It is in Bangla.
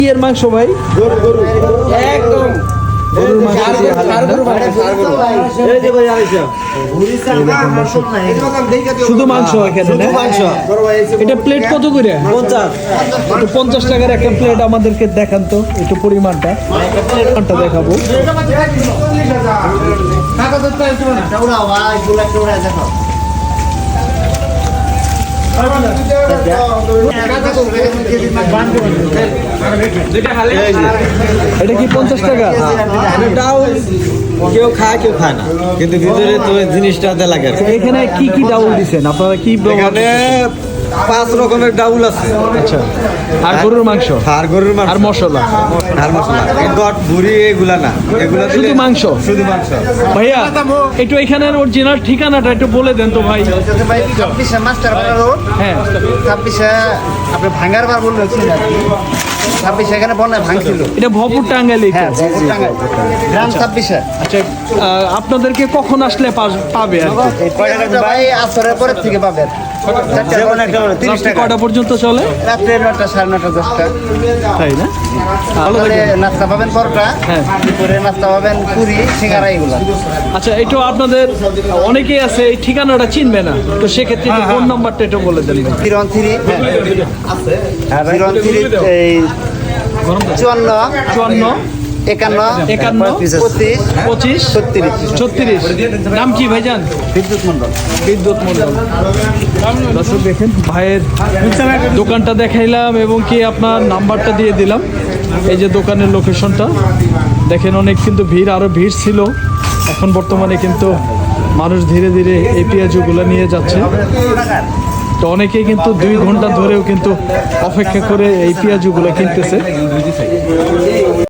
এর মাংস ভাই একদম গরুর মাংস দিয়ে হালাল শুধু মাংস এখানে না? এটা প্লেট কত করে? 50 টাকার একটা প্লেট আমাদেরকে দেখান তো একটু পরিমাণটা দেখাবো। এটা কি 50 টাকা? ডাউল কেউ খায় কেউ খায় না, কিন্তু ভিতরে তো জিনিসটা লাগে। এখানে কি কি ডাউল দিছেন আপনারা? কি এখানে 5 রকমের ডাউল আছে। আচ্ছা, আর গরুর মাংস আর গরুর মাংস আর মশলা আর মশলা, গট ভুড়ি এগুলা না, এগুলা শুধু মাংস। শুধু মাংস। ভাইয়া একটু এখানের অরিজিনাল ঠিকানাটা একটু বলে দেন তো ভাই। ভাই 26 মাস্টার রোড, হ্যাঁ 26 আপনি ভাঙ্গার বার বললেন 26 এখানে বন্যায় ভাঙছিল। এটা ভরপুর টাঙ্গাইলেই তো? হ্যাঁ টাঙ্গাইল গ্রাম 26। আচ্ছা, আপনাদেরকে কখন আসলে পাবে আর কি? ভাই আসরের পরের থেকে পাবেন। যেমন একটা 30 রাত্রি টাকা কয়টা পর্যন্ত চলে? রাত্রে 9টা 9:30 10টা। তাই না? ভালো সকালে থাকবেন। নাস্তা পাবেন পরোটা, হ্যাঁ। দুপুরে নাস্তা পাবেন পুরি সিঙ্গারা এগুলো। আচ্ছা, একটু আপনাদের অনেকেই আছে এই ঠিকানাটা চিনবে না, তো সেক্ষেত্রে ফোন নাম্বারটা একটু বলে দেন। 313 এই 54 54 51 51 25 25 36। নাম কি ভাইজান? বিদ্যুৎ মন্ডল। বিদ্যুৎ মন্ডল। দর্শক দেখেন ভাইয়ের দোকানটা দেখাইলাম এবং কি আপনার নাম্বারটা দিয়ে দিলাম। এই যে দোকানের লোকেশনটা দেখেন, অনেক কিন্তু ভিড়, আরও ভিড় ছিল। এখন বর্তমানে কিন্তু মানুষ ধীরে ধীরে এই পেঁয়াজগুলো নিয়ে যাচ্ছে। তো অনেকেই কিন্তু 2 ঘন্টা ধরেও কিন্তু অপেক্ষা করে এই পেঁয়াজগুলো কিনতেছে।